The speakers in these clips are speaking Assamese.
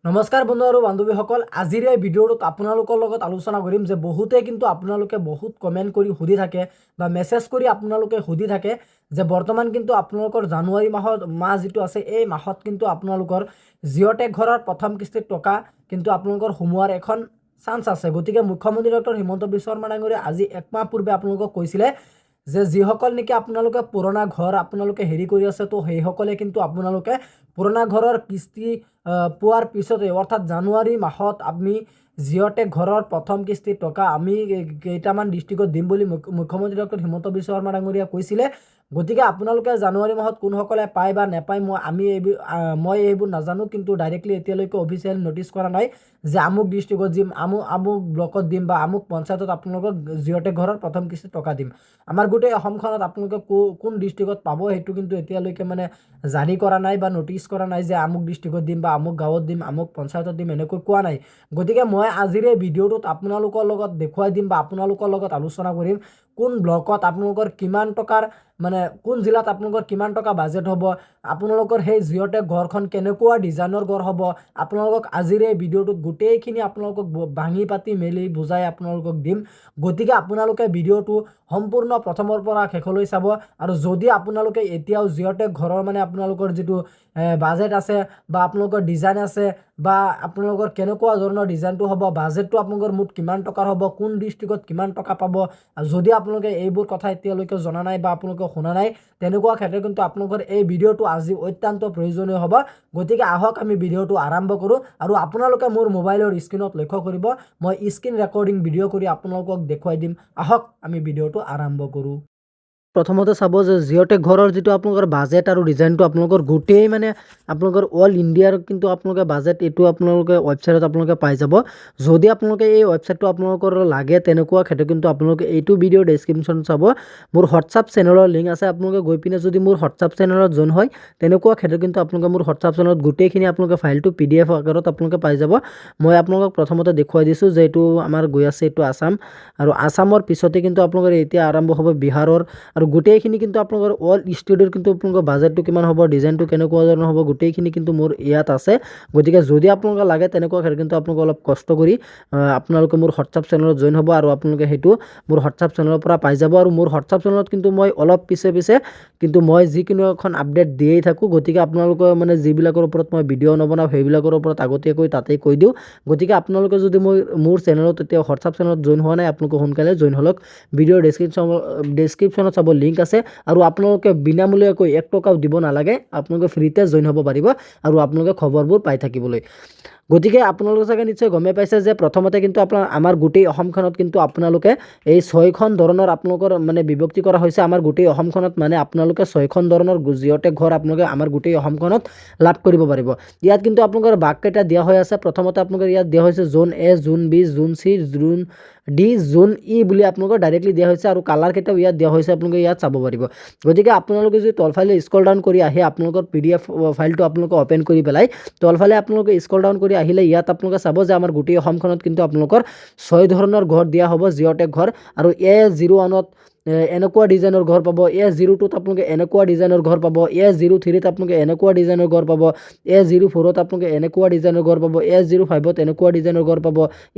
নমস্কাৰ বন্ধু আৰু বান্ধৱীসকল, আজিৰ এই ভিডিঅ'টোত আপোনালোকৰ লগত আলোচনা কৰিম যে বহুতে কিন্তু আপোনালোকে বহুত কমেণ্ট কৰি সুধি থাকে বা মেছেজ কৰি আপোনালোকে সুধি থাকে যে বৰ্তমান কিন্তু আপোনালোকৰ জানুৱাৰী মাহ যিটো আছে এই মাহত কিন্তু আপোনালোকৰ জিঅ'টেক ঘৰৰ প্ৰথম কিস্তিৰ টকা কিন্তু আপোনালোকৰ সোমোৱাৰ এখন চান্স আছে। গতিকে মুখ্যমন্ত্ৰী ডক্টৰ হিমন্ত বিশ্ব শৰ্মা ডাঙৰীয়াই আজি একমাহ পূৰ্বে আপোনালোকক কৈছিলে যে যিসকল নেকি আপোনালোকে পুৰণা ঘৰ আপোনালোকে হেৰি কৰি আছে তো সেইসকলে কিন্তু আপোনালোকে পুৰণা ঘৰৰ কিস্তি পোৱাৰ পিছতে অৰ্থাৎ জানুৱাৰী মাহত আমি জিঅ'টেক ঘৰৰ প্ৰথম কিস্তিৰ টকা আমি কেইটামান ডিষ্ট্ৰিক্টত দিম বুলি মুখ্যমন্ত্ৰী ডক্টৰ হিমন্ত বিশ্ব শৰ্মা ডাঙৰীয়াই কৈছিলে। গতিকে আপোনালোকে জানুৱাৰী মাহত কোনসকলে পায় বা নেপায় মই এইবোৰ নাজানো, কিন্তু ডাইৰেক্টলি এতিয়ালৈকে অফিচিয়েল নটিচ কৰা নাই যে আমুক ডিষ্ট্ৰিক্টত দিম, আমুক ব্লকত দিম বা আমুক পঞ্চায়তত আপোনালোকক জিঅ'টেক ঘৰৰ প্ৰথম কিস্তিৰ টকা দিম। আমাৰ গোটেই অসমখনত আপোনালোকে কোন ডিষ্ট্ৰিক্টত পাব সেইটো কিন্তু এতিয়ালৈকে মানে জাৰি কৰা নাই বা নটিচ কৰা নাই যে আমুক ডিষ্ট্ৰিক্টত দিম বা আমুক গাঁৱত দিম, আমুক পঞ্চায়তত দিম, এনেকৈ কোৱা নাই। গতিকে মই আজিৰ এই ভিডিঅ'টোত আপোনালোকৰ লগত দেখুৱাই দিম বা আপোনালোকৰ লগত আলোচনা কৰিম কোন ব্লকত আপোনালোকৰ কিমান টকাৰ মানে কোন জিলাত আপোনালোকৰ কিমান টকা বাজেট হ'ব, আপোনালোকৰ সেই জিঅ'টেক ঘৰখন কেনেকুৱা ডিজাইনৰ ঘৰ হ'ব, আপোনালোকক আজিৰ এই ভিডিঅ'টোত গোটেইখিনি আপোনালোকক ভাঙি পাতি মেলি বুজাই আপোনালোকক দিম। গতিকে আপোনালোকে ভিডিঅ'টো সম্পূৰ্ণ প্ৰথমৰ পৰা শেষলৈ চাব। আৰু যদি আপোনালোকে এতিয়াও জিঅ'টেক ঘৰৰ মানে আপোনালোকৰ যিটো বাজেট আছে বা আপোনালোকৰ ডিজাইন আছে বা আপোনালোকৰ কেনেকুৱা ধৰণৰ ডিজাইনটো হ'ব, বাজেটটো আপোনালোকৰ মুঠ কিমান টকাৰ হ'ব, কোন ডিষ্ট্ৰিক্টত কিমান টকা পাব, যদি আপোনালোকে এইবোৰ কথা এতিয়ালৈকে জনা নাই বা আপোনালোকে শুনা নাই তেনেকুৱা ক্ষেত্ৰত কিন্তু আপোনালোকৰ এই ভিডিঅ'টো আজি অত্যন্ত প্ৰয়োজনীয় হ'ব। গতিকে আহক আমি ভিডিঅ'টো আৰম্ভ কৰোঁ। আৰু আপোনালোকে মোৰ মোবাইলৰ স্ক্ৰীনত লক্ষ্য কৰিব, মই স্ক্ৰীন ৰেকৰ্ডিং ভিডিঅ' কৰি আপোনালোকক দেখুৱাই দিম। আহক আমি ভিডিঅ'টো আৰম্ভ কৰোঁ। প্ৰথমতে চাব যে জিঅ'টেক ঘৰৰ যিটো আপোনালোকৰ বাজেট আৰু ডিজাইনটো আপোনালোকৰ গোটেই মানে আপোনালোকৰ অল ইণ্ডিয়াৰ কিন্তু আপোনালোকে বাজেট এইটো আপোনালোকে ৱেবছাইটত আপোনালোকে পাই যাব। যদি আপোনালোকে এই ৱেবছাইটটো আপোনালোকৰ লাগে তেনেকুৱা ক্ষেত্ৰত কিন্তু আপোনালোকে এইটো ভিডিঅ'ৰ ডেছক্ৰিপশ্যন চাব, মোৰ হোৱাটছআপ চেনেলৰ লিংক আছে। আপোনালোকে গৈ পিনে যদি মোৰ হোৱাটছআপ চেনেলত জইন হয় তেনেকুৱা ক্ষেত্ৰত কিন্তু আপোনালোকে মোৰ হোৱাটছআপ চেনেলত গোটেইখিনি আপোনালোকে ফাইলটো PDF আকাৰত আপোনালোকে পাই যাব। মই আপোনালোকক প্ৰথমতে দেখুৱাই দিছোঁ যে এইটো আমাৰ গৈ আছে, এইটো আছাম, আৰু আছামৰ পিছতে কিন্তু আপোনালোকৰ এতিয়া আৰম্ভ হ'ব বিহাৰৰ, আৰু গোটেইখিনি কিন্তু আপোনালোকৰ অল ষ্টেটৰ কিন্তু আপোনালোকৰ বাজেটটো কিমান হ'ব, ডিজাইনটো কেনেকুৱা ধৰণৰ হ'ব, গোটেইখিনি কিন্তু মোৰ ইয়াত আছে। গতিকে যদি আপোনালোকে লাগে তেনেকুৱা ক্ষেত্ৰত কিন্তু আপোনালোকে অলপ কষ্ট কৰি আপোনালোকে মোৰ হোৱাটছআপ চেনেলত জইন হ'ব আৰু আপোনালোকে সেইটো মোৰ হোৱাটছআপ চেনেলৰ পৰা পাই যাব। আৰু মোৰ হোৱাটছআপ চেনেলত কিন্তু মই অলপ পিছে কিন্তু মই যিকোনো এখন আপডেট দিয়েই থাকোঁ। গতিকে আপোনালোকে মানে যিবিলাকৰ ওপৰত মই ভিডিঅ' নবনাওঁ সেইবিলাকৰ ওপৰত আগতীয়াকৈ তাতেই কৈ দিওঁ। গতিকে আপোনালোকে যদি মোৰ চেনেলত এতিয়া হোৱাটছআপ চেনেলত জইন হোৱা নাই আপোনালোকে সোনকালে জইন হ'লক। ভিডিঅ'ৰ ডেছক্ৰিপশ্যনত চাব লিংক আছে, আৰু আপোনালোকে বিনামূলীয়াকৈ 1 টকাও দিব নালাগে, আপোনালোকে ফ্ৰীতে জইন হ'ব পাৰিব আৰু আপোনালোকে খবৰবোৰ পাই থাকিবলৈ। গতিকে আপোনালোকে চাগে নিশ্চয় গমেই পাইছে যে প্ৰথমতে কিন্তু আমাৰ গোটেই অসমখনত কিন্তু আপোনালোকে এই 6খন ধৰণৰ আপোনালোকৰ মানে বিভক্তি কৰা হৈছে। আমাৰ গোটেই অসমখনত মানে আপোনালোকে 6খন ধৰণৰ জিঅ'টেক ঘৰ আপোনালোকে আমাৰ গোটেই অসমখনত লাভ কৰিব পাৰিব। ইয়াত কিন্তু আপোনালোকৰ ভাগকেইটা দিয়া হৈ আছে। প্ৰথমতে আপোনালোকৰ ইয়াত দিয়া হৈছে জোন A, Jon B, Jon C, Jon D, Jon E বুলি আপোনালোকৰ ডাইৰেক্টলি দিয়া হৈছে, আৰু কালাৰকেইটাও ইয়াত দিয়া হৈছে, আপোনালোকে ইয়াত চাব পাৰিব। গতিকে আপোনালোকে যদি তলফালে স্ক্ৰল ডাউন কৰি আহি আপোনালোকৰ PDF ফাইলটো আপোনালোকে অ'পেন কৰি পেলাই তলফালে আপোনালোকে স্ক্ৰল ডাউন কৰি আহিলে ইয়াত আপোনালোকে চাব যে আমাৰ গোটেই অসমখনত কিন্তু আপোনালোকৰ 6 ধৰণৰ ঘৰ দিয়া হ'ব, জিঅ'টেক ঘৰ। আৰু A01ত এনেকুৱা ডিজাইনৰ ঘৰ পাব, A02ত আপোনালোকে এনেকুৱা ডিজাইনৰ ঘৰ পাব, A03ত আপোনালোকে এনেকুৱা ডিজাইনৰ ঘৰ পাব, A04ত আপোনালোকে এনেকুৱা ডিজাইনৰ ঘৰ পাব, A05ত এনেকুৱা ডিজাইনৰ ঘৰ পাব,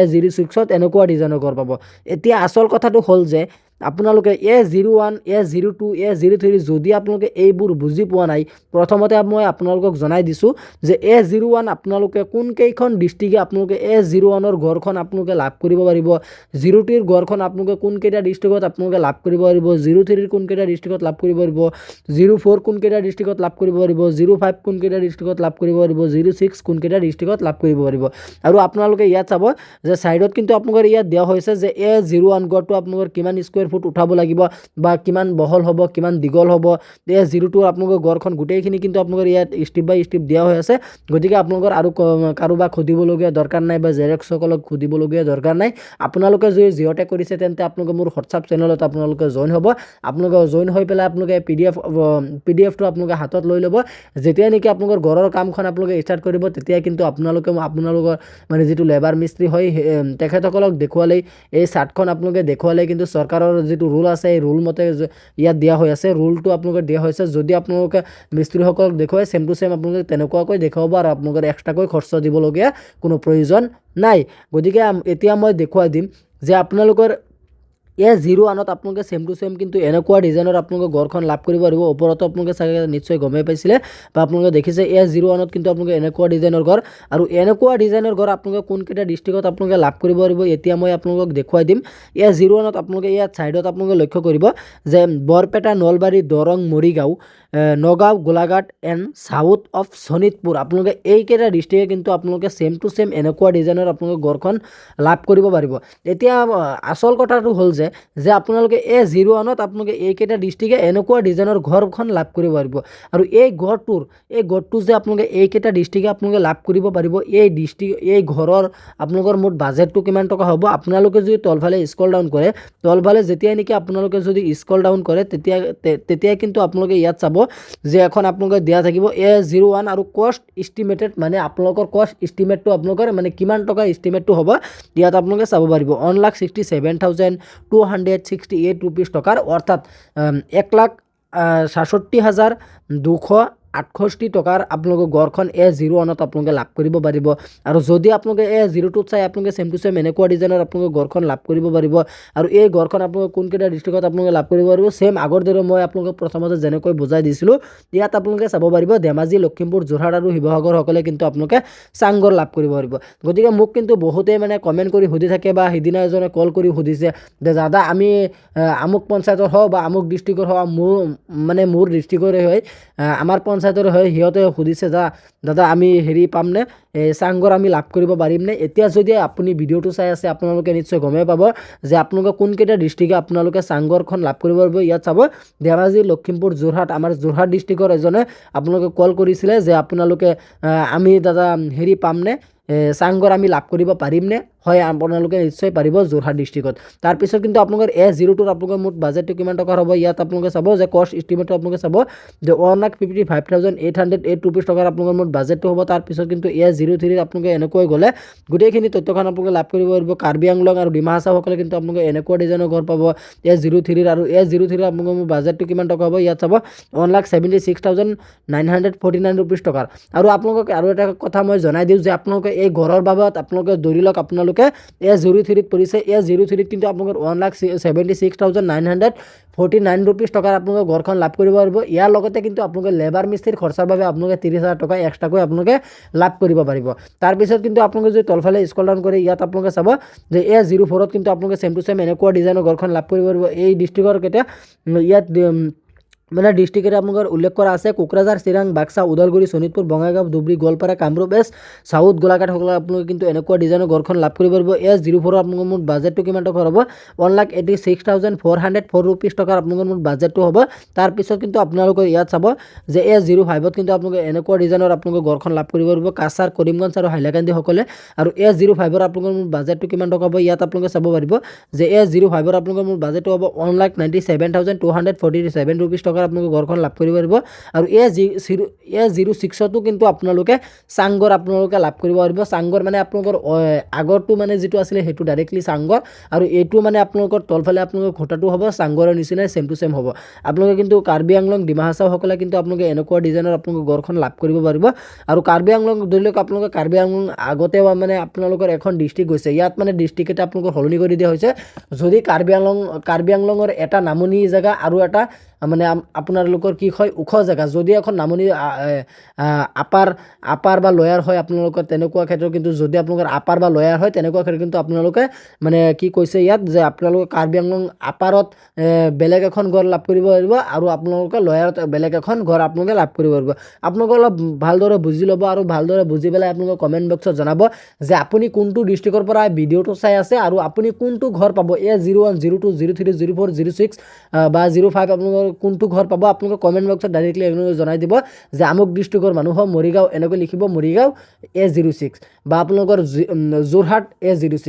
A06ত এনেকুৱা ডিজাইনৰ ঘৰ পাব। এতিয়া আচল কথাটো হ'ল যে আপোনালোকে A01, A02, A03 যদি আপোনালোকে এইবোৰ বুজি পোৱা নাই, প্ৰথমতে মই আপোনালোকক জনাই দিছোঁ যে A01 আপোনালোকে কোনকেইখন ডিষ্ট্ৰিক্টে আপোনালোকে A01ৰ ঘৰখন আপোনালোকে লাভ কৰিব পাৰিব, 03ৰ ঘৰখন আপোনালোকে কোনকেইটা ডিষ্ট্ৰিক্টত আপোনালোকে লাভ কৰিব পাৰিব, 03ৰ কোনকেইটা ডিষ্ট্ৰিক্টত লাভ কৰিব পাৰিব, 04 কোনকেইটা ডিষ্ট্ৰিক্টত লাভ কৰিব পাৰিব, 05 কোনকেইটা ডিষ্ট্ৰিক্টত লাভ কৰিব পাৰিব, 06 কোনকেইটা ডিষ্ট্ৰিক্টত লাভ কৰিব পাৰিব। আৰু আপোনালোকে ইয়াত চাব যে ছাইডত কিন্তু আপোনালোকৰ ইয়াত দিয়া হৈছে যে A01 ঘৰটো আপোনালোকৰ কিমান স্কুৱেৰ ফুট উঠাব লাগিব বা কিমান বহল হ'ব, কিমান দীঘল হ'ব, A02 আপোনালোকৰ ঘৰখন গোটেইখিনি কিন্তু আপোনালোকৰ ইয়াত ষ্টেপ বাই ষ্টেপ দিয়া হৈ আছে। গতিকে আপোনালোকৰ আৰু কাৰোবাক সুধিবলগীয়া দৰকাৰ নাই বা জেৰক্সকলক সুধিবলগীয়া দৰকাৰ নাই। আপোনালোকে যদি জিঅ'টেক কৰিছে তেন্তে আপোনালোকে মোৰ হোৱাটছআপ চেনেলত আপোনালোকে জইন হ'ব। আপোনালোকে জইন হৈ পেলাই আপোনালোকে PDFটো আপোনালোকে হাতত লৈ ল'ব। যেতিয়া নেকি আপোনালোকৰ ঘৰৰ কামখন আপোনালোকে ষ্টাৰ্ট কৰিব তেতিয়া কিন্তু আপোনালোকৰ মানে যিটো লেবাৰ মিস্ত্ৰী হয় তেখেতসকলক দেখুৱালেই এই চাৰ্টখন আপোনালোকে দেখুৱালেই কিন্তু চৰকাৰৰ যিটো ৰুল আছে এই ৰুল মতে ইয়াত দিয়া হৈ আছে, ৰুলটো আপোনালোকে দিয়া হৈছে। যদি আপোনালোকে মিস্ত্ৰীসকলক দেখুৱাই ছেম টু ছেম আপোনালোকে তেনেকুৱাকৈ দেখুৱাব আৰু আপোনালোকে এক্সট্ৰাকৈ খৰচ দিবলগীয়া কোনো প্ৰয়োজন নাই। গতিকে এতিয়া মই দেখুৱাই দিম যে আপোনালোকৰ A01ত আপোনালোকে ছেম টু ছেম কিন্তু এনেকুৱা ডিজাইনৰ আপোনালোকে ঘৰখন লাভ কৰিব পাৰিব। ওপৰতো আপোনালোকে চাগে নিশ্চয় গমেই পাইছিলে বা আপোনালোকে দেখিছে A01ত কিন্তু আপোনালোকে এনেকুৱা ডিজাইনৰ ঘৰ, আৰু এনেকুৱা ডিজাইনৰ ঘৰ আপোনালোকে কোনকেইটা ডিষ্ট্ৰিক্টত আপোনালোকে লাভ কৰিব পাৰিব এতিয়া মই আপোনালোকক দেখুৱাই দিম। A01ত আপোনালোকে ইয়াত ছাইডত আপোনালোকে লক্ষ্য কৰিব যে Barpeta, Nalbari, Darrang, Morigaon, Nagaon, Golaghat and south of Sonitpur, আপোনালোকে এইকেইটা ডিষ্ট্ৰিক্টে কিন্তু আপোনালোকে ছেম টু ছেম এনেকুৱা ডিজাইনৰ আপোনালোকে ঘৰখন লাভ কৰিব পাৰিব। এতিয়া আচল কথাটো হ'ল যে আপোনালোকে A01ত আপোনালোকে এইকেইটা ডিষ্ট্ৰিক্টে এনেকুৱা ডিজাইনৰ ঘৰখন লাভ কৰিব পাৰিব। আৰু এই ঘৰটো যে আপোনালোকে এইকেইটা ডিষ্ট্ৰিক্টে আপোনালোকে লাভ কৰিব পাৰিব, এই ঘৰৰ আপোনালোকৰ মুঠ বাজেটটো কিমান টকা হ'ব। আপোনালোকে যদি তলফালে স্ক্ৰল ডাউন কৰে, তলফালে যেতিয়াই নেকি আপোনালোকে যদি স্ক্ৰল ডাউন কৰে তেতিয়াই কিন্তু আপোনালোকে ইয়াত চাব যে এখন আপোনালোকে দিয়া থাকিব A01 আৰু কষ্ট ইষ্টিমেটেড, মানে আপোনালোকৰ কষ্ট ইষ্টিমেটটো আপোনালোকৰ মানে কিমান টকা ইষ্টিমেটটো হ'ব ইয়াত আপোনালোকে চাব পাৰিব। 1,67,268 ৰুপিজ টকাৰ, অৰ্থাৎ 1,67,268 টকাৰ আপোনালোকে ঘৰখন A01ত আপোনালোকে লাভ কৰিব পাৰিব। আৰু যদি আপোনালোকে A02ত চাই আপোনালোকে ছেম টু ছেম এনেকুৱা ডিজাইনৰ আপোনালোকে ঘৰখন লাভ কৰিব পাৰিব। আৰু এই ঘৰখন আপোনালোকে কোনকেইটা ডিষ্ট্ৰিক্টত আপোনালোকে লাভ কৰিব পাৰিব, ছেম আগৰ দৰে মই আপোনালোকক প্ৰথমতে যেনেকৈ বুজাই দিছিলোঁ ইয়াত আপোনালোকে চাব পাৰিব। ধেমাজি, লখিমপুৰ, যোৰহাট আৰু শিৱসাগৰসকলে কিন্তু আপোনালোকে চাংঘৰ লাভ কৰিব পাৰিব। গতিকে মোক কিন্তু বহুতেই মানে কমেণ্ট কৰি সুধি থাকে বা সিদিনা এজনে কল কৰি সুধিছে যে দাদা আমি আমুক পঞ্চায়তৰ হওঁ বা আমুক ডিষ্ট্ৰিক্টৰ হওঁ, মোৰ ডিষ্ট্ৰিক্টৰে হয়, আমাৰ পঞ্চায়তৰ হয়, সিহঁতে সুধিছে দাদা আমি পামনে, চাংঘৰ আমি লাভ কৰিব পাৰিমনে। এতিয়া যদি আপুনি ভিডিঅ'টো চাই আছে আপোনালোকে নিশ্চয় গমেই পাব যে আপোনালোকে কোনকেইটা ডিষ্ট্ৰিক্টে আপোনালোকে চাংঘৰখন লাভ কৰিব পাৰিব। ইয়াত চাব ধেমাজি, লখিমপুৰ, যোৰহাট, আমাৰ যোৰহাট ডিষ্ট্ৰিক্টৰ এজনে আপোনালোকে কল কৰিছিলে যে আপোনালোকে আমি দাদা পামনে, চাংঘৰ আমি লাভ কৰিব পাৰিমনে। হয়, আপোনালোকে নিশ্চয় পাৰিব যোৰহাট ডিষ্ট্ৰিক্টত। তাৰপিছত কিন্তু আপোনালোকৰ A02ত আপোনালোকৰ মুঠ বাজেটটো কিমান টকাৰ হ'ব ইয়াত আপোনালোকে চাব যে কষ্ট ইষ্টিমেটটো আপোনালোকে চাব যে 1,55,808 ৰুপিজ টকাৰ আপোনালোকৰ মুঠ বাজেটটো হ'ব। তাৰপিছত কিন্তু A03ত আপোনালোকে এনেকৈ গ'লে গোটেইখিনি তথ্যখন আপোনালোকে লাভ কৰিব পাৰিব। কাৰ্বি আংলং আৰু ডিমা হাছাওসকলে কিন্তু আপোনালোকে এনেকুৱা ডিজাইনৰ ঘৰ পাব A03ত। আৰু A03ত আপোনালোকৰ মুঠ বাজেটটো কিমান টকা হ'ব ইয়াত চাব 1,76,949 ৰুপিজ টকাৰ। আৰু আপোনালোকক আৰু এটা কথা মই জনাই দিওঁ যে আপোনালোকে এই ঘৰৰ বাবদ আপোনালোকে ধৰি লওক আপোনালোকে A03ত পৰিছে, A03ত কিন্তু আপোনালোকৰ 1,76,949 ৰুপিজ টকাৰ আপোনালোকে ঘৰখন লাভ কৰিব পাৰিব। ইয়াৰ লগতে কিন্তু আপোনালোকে লেবাৰ মিস্ত্ৰীৰ খৰচাৰ বাবে আপোনালোকে 30,000 টকা এক্সট্ৰাকৈ আপোনালোকে লাভ কৰিব পাৰিব। তাৰপিছত কিন্তু আপোনালোকে যদি তলফালে স্ক্ৰল ডাউন কৰে ইয়াত আপোনালোকে চাব যে A04ত কিন্তু আপোনালোকে ছেম টু ছেম এনেকুৱা ডিজাইনৰ ঘৰখন লাভ কৰিব পাৰিব। এই ডিষ্ট্ৰিক্টৰ কেইটা ইয়াত মানে ডিষ্ট্ৰিক্টে আপোনালোকৰ উল্লেখ কৰা আছে কোকৰাঝাৰ, চিৰাং, বাক্সা, ওদালগুৰি, শোণিতপুৰ, বঙাইগাঁও, ধুবুৰী, গোৱালপাৰা, কামৰূপ এষ্ট, চাউথ, গোলাঘাট সকলে আপোনালোকে কিন্তু এনেকুৱা ডিজাইনৰ ঘৰখন লাভ কৰিব পাৰিব। A04ৰ আপোনালোকৰ মুঠ বাজেটটো কিমান টকা হ'ব 1,86,404 ৰুপিজ টকাৰ আপোনালোকৰ মুঠ বাজেটটো হ'ব। তাৰপিছত কিন্তু আপোনালোকে ইয়াত চাব যে A05ত কিন্তু আপোনালোকে এনেকুৱা ডিজাইনৰ আপোনালোকে ঘৰখন লাভ কৰিব পাৰিব কাছাৰ, কৰিমগঞ্জ আৰু হাইলাকান্দি সকলে। আৰু A05ৰ আপোনালোকৰ মুঠ বাজেটটো কিমান টকা হ'ব ইয়াত আপোনালোকে চাব পাৰিব যে A05ৰ আপোনালোকৰ মুঠ বাজেটটো হ'ব 1,97,247 ৰুপিজ টকা আপোনালোকে ঘৰখন লাভ কৰিব পাৰিব। আৰু A06তো কিন্তু আপোনালোকে চাংঘৰ আপোনালোকে লাভ কৰিব পাৰিব। চাংঘৰ মানে আপোনালোকৰ আগৰটো মানে যিটো আছিলে সেইটো ডাইৰেক্টলি চাংঘৰ, আৰু এইটো মানে আপোনালোকৰ তলফালে আপোনালোকৰ খুঁটাটো হ'ব চাংঘৰৰ নিচিনাই ছেম টু ছেম হ'ব। আপোনালোকে কিন্তু কাৰ্বি আংলং, ডিমা হাছাওসকলে কিন্তু আপোনালোকে এনেকুৱা ডিজাইনৰ আপোনালোকৰ ঘৰখন লাভ কৰিব পাৰিব। আৰু কাৰ্বি আংলং ধৰি লওক আপোনালোকে কাৰ্বি আংলং আগতে মানে আপোনালোকৰ এখন ডিষ্ট্ৰিক্ট গৈছে, ইয়াত মানে ডিষ্ট্ৰিক্ট এটা আপোনালোকৰ সলনি কৰি দিয়া হৈছে। যদি কাৰ্বি আংলঙৰ এটা নামনি জেগা আৰু এটা মানে আপোনালোকৰ কি হয় ওখ জেগা, যদি এখন নামনি আপাৰ বা লয়াৰ হয় আপোনালোকৰ তেনেকুৱা ক্ষেত্ৰত, কিন্তু যদি আপোনালোকৰ আপাৰ বা লয়াৰ হয় তেনেকুৱা ক্ষেত্ৰত কিন্তু আপোনালোকে মানে কি কৈছে ইয়াত যে আপোনালোকে কাৰ্বি আংলং আপাৰত বেলেগ এখন ঘৰ লাভ কৰিব পাৰিব আৰু আপোনালোকে লয়াৰত বেলেগ এখন ঘৰ আপোনালোকে লাভ কৰিব পাৰিব। আপোনালোকে অলপ ভালদৰে বুজি ল'ব আৰু ভালদৰে বুজি পেলাই আপোনালোকে কমেণ্ট বক্সত জনাব যে আপুনি কোনটো ডিষ্ট্ৰিক্টৰ পৰা ভিডিঅ'টো চাই আছে আৰু আপুনি কোনটো ঘৰ পাব A01, 02, 03, 04, 06 বা 05 আপোনালোকৰ কোনটো ঘৰ পাব। আপোনালোকে কমেণ্ট বক্সত ডাইৰেক্টলি আপোনালোকে জনাই দিব যে আমুক ডিষ্ট্ৰিক্টৰ মানুহ হয় মৰিগাঁও, এনেকৈ লিখিব মৰিগাঁও A06, বা আপোনালোকৰ Jorhat A06,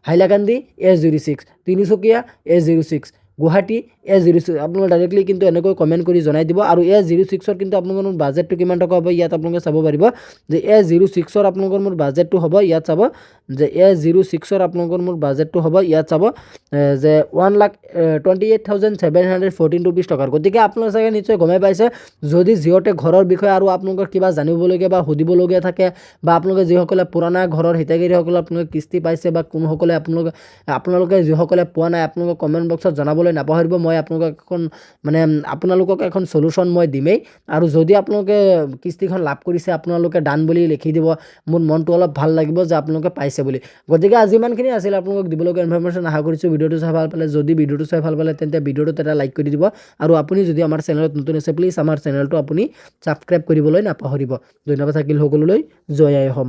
Hailakandi A06, Tinsukia A06, Guwahati A06 আপোনালোকে ডাইৰেক্টলি কিন্তু এনেকৈ কমেণ্ট কৰি জনাই দিব। আৰু A06ৰ কিন্তু আপোনালোকৰ মোৰ বাজেটটো কিমান টকা হ'ব ইয়াত আপোনালোকে চাব পাৰিব যে A06ৰ আপোনালোকৰ মোৰ বাজেটটো হ'ব ইয়াত চাব যে A06ৰ আপোনালোকৰ মোৰ বাজেটটো হ'ব ইয়াত চাব যে 1,28,714 ৰুপিজ টকাৰ। গতিকে আপোনালোকে চাগে নিশ্চয় গমেই পাইছে। যদি জিঅ'টেক ঘৰৰ বিষয়ে আৰু আপোনালোকৰ কিবা জানিবলগীয়া বা সুধিবলগীয়া থাকে বা আপোনালোকে যিসকলে পুৰণা ঘৰৰ হিতাধিকাৰীসকলে আপোনালোকে কিস্তি পাইছে বা কোনসকলে আপোনালোকে যিসকলে পোৱা নাই আপোনালোকে কমেণ্ট বক্সত জনাবলৈ নাপাহৰিব। মই আপোনালোকক এখন সলিউশ্যন মই দিমেই। আৰু যদি আপোনালোকে কিস্তিখন লাভ কৰিছে আপোনালোকে ডান বুলি লিখি দিব, মোৰ মনটো অলপ ভাল লাগিব যে আপোনালোকে পাইছে বুলি। গতিকে আজি ইমানখিনি আছিল আপোনালোকক দিবলগীয়া ইনফৰমেশ্যন। আশা কৰিছোঁ ভিডিঅ'টো চাই ভাল পালে। যদি ভিডিঅ'টো চাই ভাল পালে তেন্তে ভিডিঅ'টোত এটা লাইক কৰি দিব। আৰু আপুনি যদি আমাৰ চেনেলত নতুন আছে প্লিজ আমাৰ চেনেলটো আপুনি ছাবস্ক্ৰাইব কৰিবলৈ নাপাহৰিব। ধন্যবাদ থাকিল সকলোলৈ। জয় আই অসম।